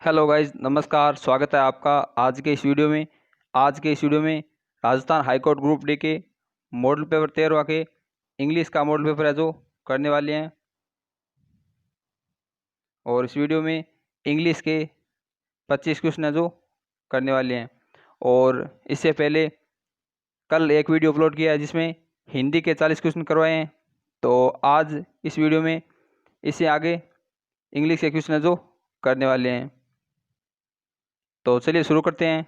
Hello guys, नमस्कार। स्वागत है आपका आज के इस वीडियो में राजस्थान हाईकोर्ट ग्रुप डी के मॉडल पेपर 13 के इंग्लिश का मॉडल पेपर है जो करने वाले हैं। और इस वीडियो में इंग्लिश के 25 क्वेश्चन है जो करने वाले हैं। और इससे पहले कल एक वीडियो अपलोड किया है जिसमें हिंदी के 40 क्वेश्चन करवाए हैं। तो आज इस वीडियो में इससे आगे इंग्लिश के क्वेश्चन है जो करने वाले हैं। तो चलिए शुरू करते हैं।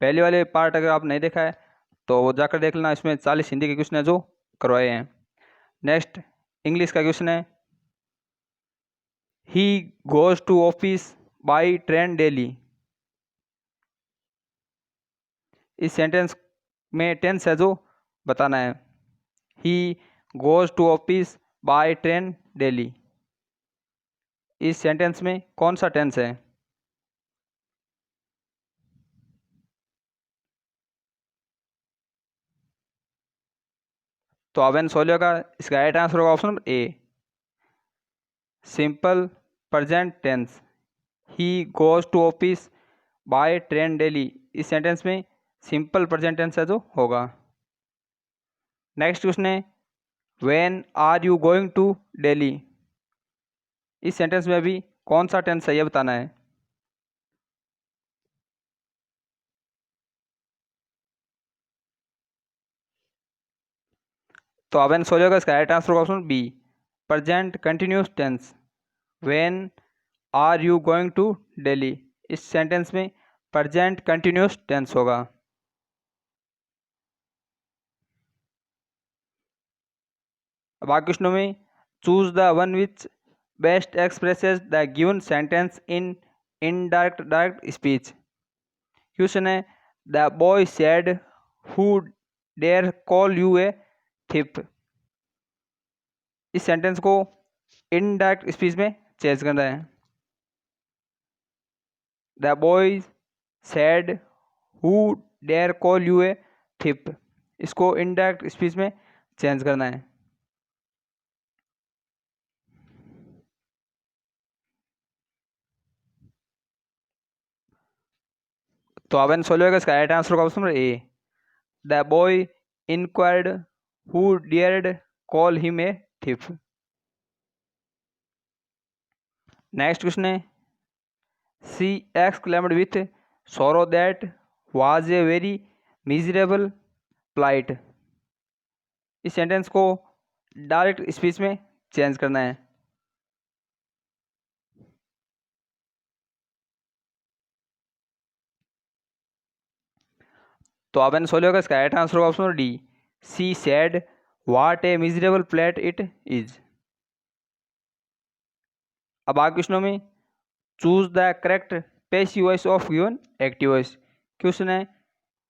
पहले वाले पार्ट अगर आप नहीं देखा है तो वो जाकर देख लेना। इसमें 40 हिंदी के क्वेश्चन है जो करवाए हैं। नेक्स्ट इंग्लिश का क्वेश्चन है, he goes to office by train daily. इस सेंटेंस में टेंस है जो बताना है। He goes to office by train daily. इस सेंटेंस में कौन सा टेंस है? तो अवेन सोलियो का इसका राइट आंसर होगा option number A, simple present tense. He goes to office by train daily. इस सेंटेंस में सिंपल प्रेजेंट टेंस है जो होगा। नेक्स्ट क्वेश्चन है, when are you going to Delhi. इस सेंटेंस में भी कौन सा टेंस है ये बताना है। तो अवेन सोलियो का इसका राइट आंसर होगा option B, present continuous tense. When are you going to Delhi. इस सेंटेंस में प्रेजेंट कंटिन्यूस टेंस होगा। अब आगे क्वेश्चन में, choose the one which best expresses the given sentence in direct speech. Question है, the boy said who dare call you a thief. इस sentence को indirect speech में चेंज करना है। The boy said who dare call you a thief. इसको indirect speech में change करना है। तो अवेन सोलियो का इसका राइट आंसर होगा option number A, the boy enquired who dared call him a thief. Next question है, she exclaimed with sorrow that was a very miserable plight। इस सेंटेंस को डायरेक्ट स्पीच में चेंज करना है। तो अवेन सोलियो का इसका राइट आंसर होगा option D, she said what a miserable plight it is. अब आगे क्वेश्चनों में, choose the correct passive voice of given active voice. Question है,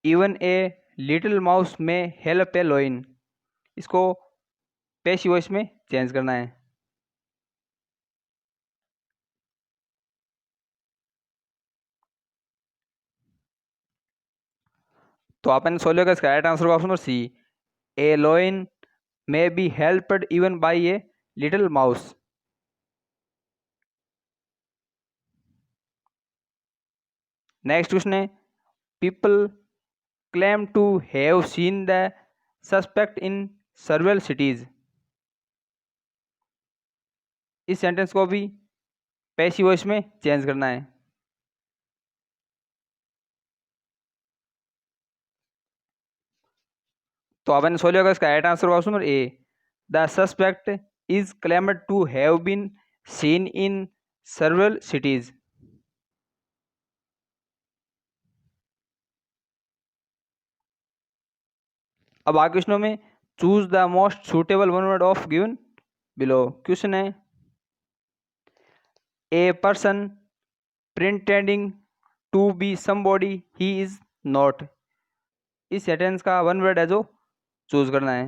even a little mouse may help a lion. इसको पैसिव वॉइस में change करना है। तो अपन सोलियो का इसका राइट आंसर होगा option number C, a lion may be helped even by a little mouse। Next question है, people claim to have seen the suspect in several cities। इस सेंटेंस को भी पैसिव वॉइस में चेंज करना है। तो अपन सोलियो का इसका राइट आंसर होगा option number A, the suspect is claimed to have been seen in several cities। अब आगे क्वेश्चनों में, choose the most suitable one word of given below. Question है, a person pretending to be somebody he is not. इस sentence का one word है जो choose करना है।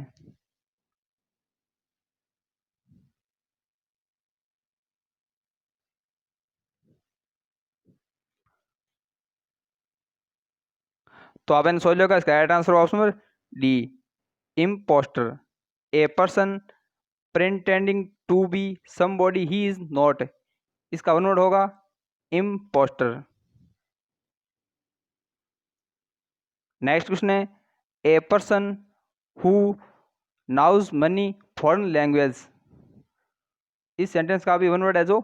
तो अपन सोलियो का इसका right answer option number D, impostor. A person pretending to be somebody he is not. इसका वन वर्ड होगा इम्पोस्टर। नेक्स्ट क्वेश्चन है a person who knows many foreign language. इस सेंटेंस का भी वन वर्ड है जो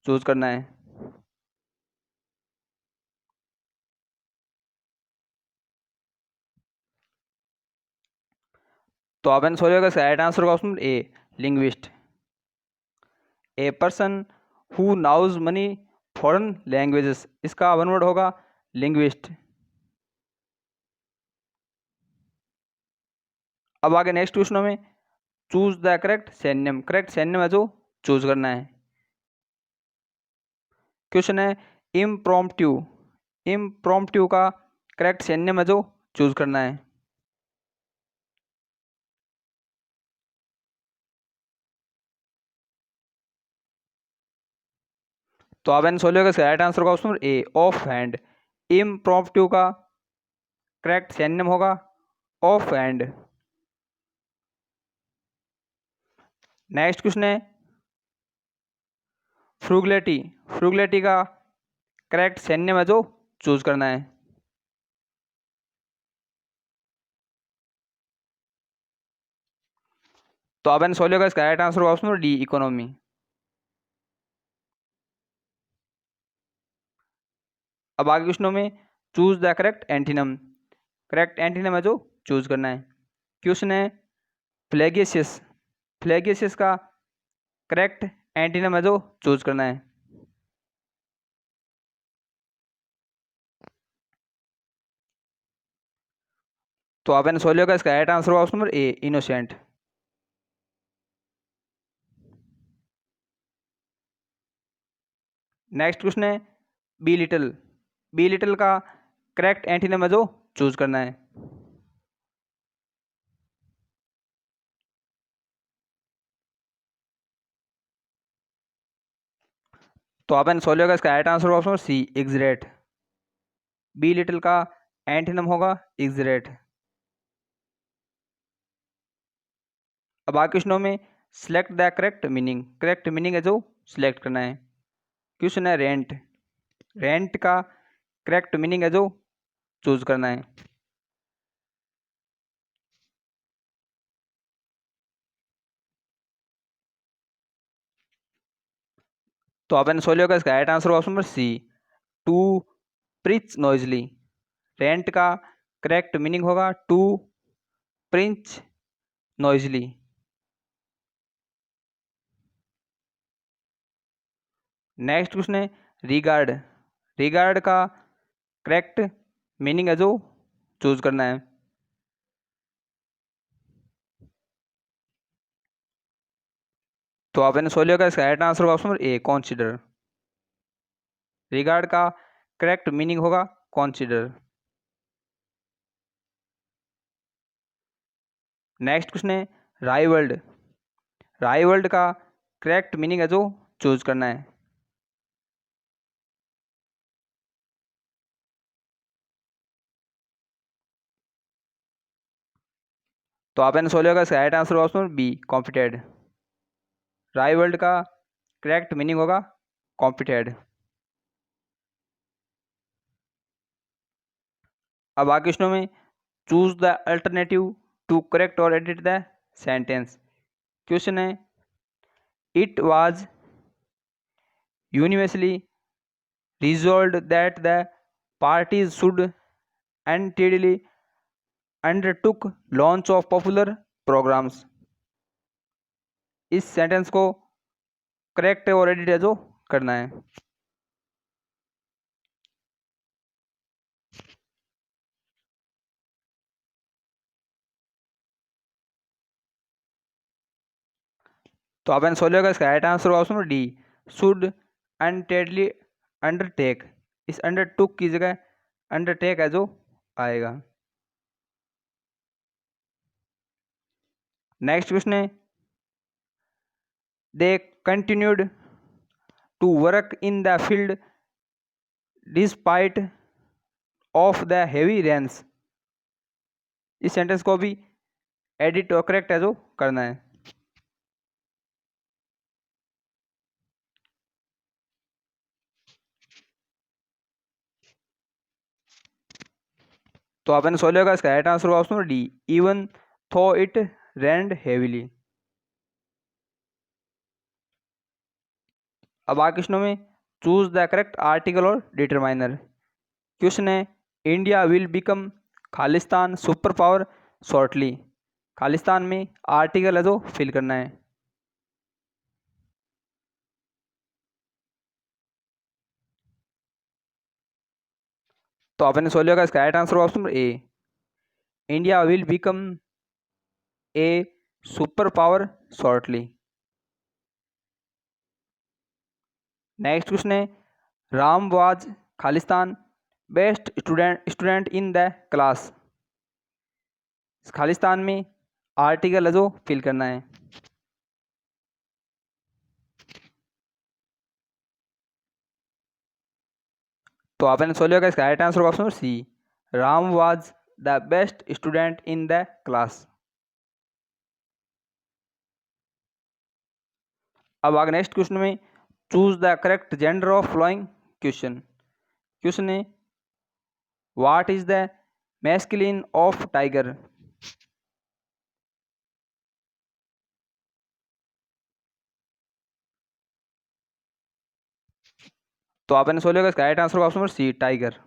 चूज करना है। तो आपने सोच होगा राइट आंसर का option A linguist. A person who knows many foreign languages, इसका वन वर्ड होगा लिंग्विस्ट। अब आगे नेक्स्ट क्वेश्चन में चूज द करेक्ट सैन्यम। करेक्ट सैन्यम है जो चूज करना है। क्वेश्चन है इम्प्रॉम्प्टू। इम्प्रॉम्प्टू का करेक्ट सैन्यम है जो चूज करना है। तो आपने सोच लिया राइट आंसर का option A of hand. Impromptu का करेक्ट सैन्यम होगा ऑफ हैंड। नेक्स्ट क्वेश्चन है फ्रूगलिटी। फ्रूगलिटी का करेक्ट सैन्यम है जो चूज करना है। तो आपने सोच लिया इसका राइट आंसर का ऑप्शन डी इकोनॉमी। अब आगे क्वेश्चनों में choose the correct antonym. Correct antonym है जो चूज करना है। क्वेश्चन है फ्लैगियसियस। फ्लैगियसियस का करेक्ट एंटीनम है जो चूज करना है। तो आपने सोच लिया इसका राइट आंसर ऑप्शन नंबर ए इनोसेंट। नेक्स्ट क्वेश्चन है बी लिटिल। बी लिटिल का करेक्ट एंटीनम है जो चूज करना है। तो आपने सोच लिया इसका right answer option C exaggerate. Belittle का एंटीनम होगा एग्जरेट। अब आगे क्वेश्चनों में select the correct meaning. Correct meaning है जो सिलेक्ट करना है। क्वेश्चन है रेंट। रेंट का करेक्ट मीनिंग है जो चूज करना है। तो आपने सोच लिया इसका right answer option number C to preach noisily. Rant का करेक्ट मीनिंग होगा to preach noisily. Next question है रिगार्ड। रिगार्ड का करेक्ट मीनिंग है जो चूज करना है। तो आपने सोच लिया इसका राइट आंसर ऑप्शन नंबर ए कॉन्सिडर। रिगार्ड का करेक्ट मीनिंग होगा कॉन्सिडर। नेक्स्ट क्वेश्चन है राइवल्ड। राइवल्ड का करेक्ट मीनिंग है जो चूज करना है। तो आपने सोच लिया इसका right answer option B competed. Rivalled का करेक्ट मीनिंग होगा कॉम्पिटेड। अब आगे क्वेश्चनों में choose the alternative to correct और एडिट द सेंटेंस। क्वेश्चन है it was universally resolved that the parties should undoubtedly undertook launch of popular programs। इस sentence को करेक्ट और एडिट है जो करना है। तो आपने सोच लिया इसका right answer option D should undoubtedly undertake. इस अंडरटुक की जगह अंडरटेक है जो आएगा। नेक्स्ट क्वेश्चन है they continued to work in the field despite of the heavy rains. इस सेंटेंस को भी एडिट और करेक्ट है जो करना है। तो आपने सोच लिया इसका राइट आंसर होगा ऑप्शन नंबर डी, इवन थो इट रेंड हेवीली। अब आगे क्वेश्चन में चूज द करेक्ट आर्टिकल और डिटरमाइनर। क्वेश्चन है India will become Khalistan super power shortly. Khalistan में आर्टिकल है जो फिल करना है। तो आपने सोच लिया इसका राइट आंसर होगा option number A, India will become a super power shortly. Next question है राम वाज खालिस्तान best student in the class. खालिस्तान में आर्टिकल है जो फिल करना है। तो आपने सोच लिया इसका राइट आंसर होगा option number C, Ram was the best student in the class. अब आगे नेक्स्ट क्वेश्चन में choose the correct gender of following question. Question है what is the masculine of tiger. तो आपने सोच लिया इसका राइट आंसर होगा ऑप्शन नंबर सी, टाइगर।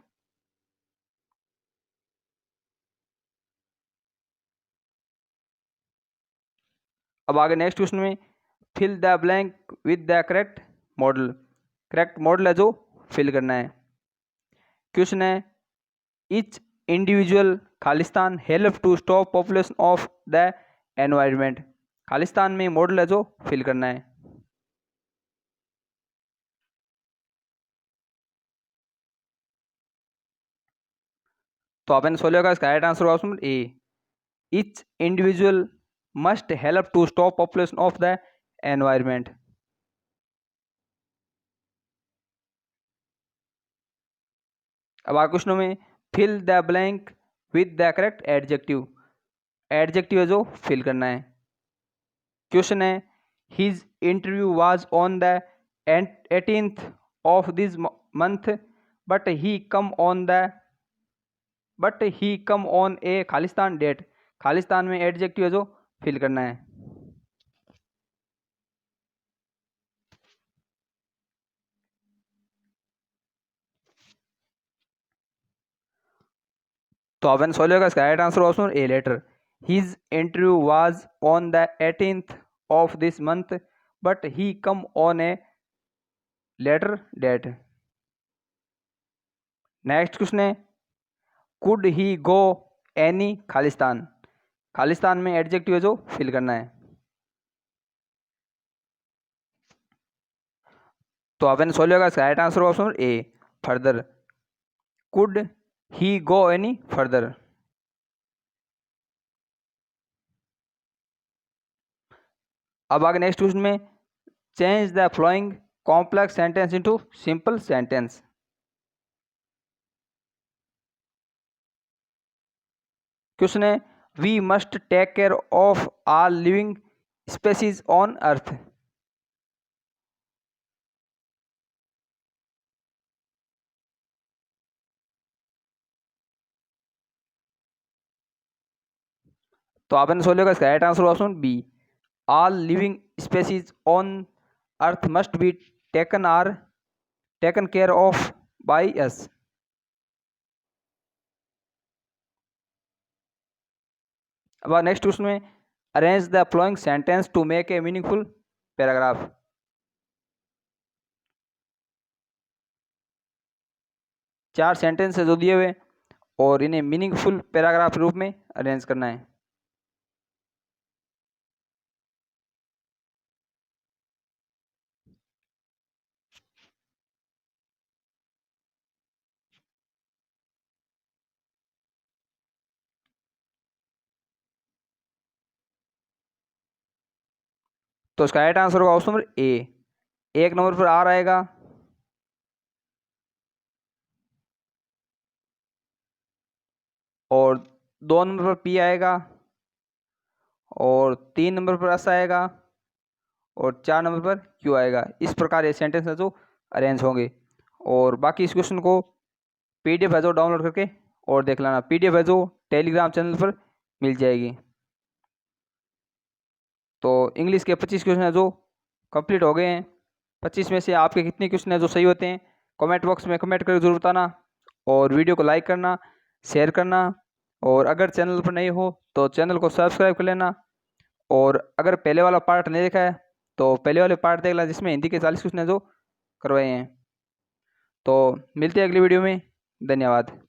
अब आगे नेक्स्ट क्वेश्चन में fill the blank with the correct modal. Correct modal है जो फिल करना है। क्वेश्चन है इच इंडिविजुअल खालिस्तान help to stop population of the environment. खालिस्तान में मॉडल है जो फिल करना है। तो आपने सोच लिया इसका राइट आंसर होगा option A, each individual must help to stop population of the environment. अब आगे क्वेश्चन में fill the blank with the correct adjective. Adjective है जो फिल करना है। क्वेश्चन है his interview was on the 18th of this month but he come on a खालिस्तान date. खालिस्तान में एडजेक्टिव है जो फिल करना है। तो आपने सोच लिया इसका right answer option A, later. His interview was on the 18th of this month but he come on a later date. Next question है कुड ही गो एनी खालिस्तान। खालिस्तान में एडजेक्टिव है जो फिल करना है। तो आपने सोच लिया इसका right answer option A, further. Could he go any further. अब आगे नेक्स्ट क्वेश्चन में change the following complex sentence into simple sentence. Question है we must take care of all living species on earth. तो आपने सोच लिया इसका right answer option B, all living species on earth must be taken care of by us. अब next question में arrange the following sentence to make a meaningful paragraph. चार sentence है जो दिए हुए और इन्हें मीनिंगफुल पैराग्राफ रूप में अरेंज करना है। तो इसका राइट आंसर होगा ऑप्शन नंबर ए, एक नंबर पर आर आएगा, और दो नंबर पर पी आएगा, और तीन नंबर पर एस आएगा, और चार नंबर पर क्यू आएगा। इस प्रकार ये सेंटेंस है जो अरेंज होंगे। और बाकी इस क्वेश्चन को पीडीएफ है जो डाउनलोड करके और देख लेना। PDF है जो टेलीग्राम चैनल पर मिल जाएगी। तो इंग्लिश के 25 क्वेश्चन है जो कंप्लीट हो गए हैं। 25 में से आपके कितने क्वेश्चन है जो सही होते हैं कमेंट बॉक्स में कमेंट करके जरूर बताना, और वीडियो को लाइक करना, शेयर करना, और अगर चैनल पर नहीं हो तो चैनल को सब्सक्राइब कर लेना। और अगर पहले वाला पार्ट नहीं देखा है तो पहले वाले पार्ट देख लेना, जिसमें हिंदी के 40 क्वेश्चन है जो करवाए हैं। तो मिलते हैं अगली वीडियो में। धन्यवाद।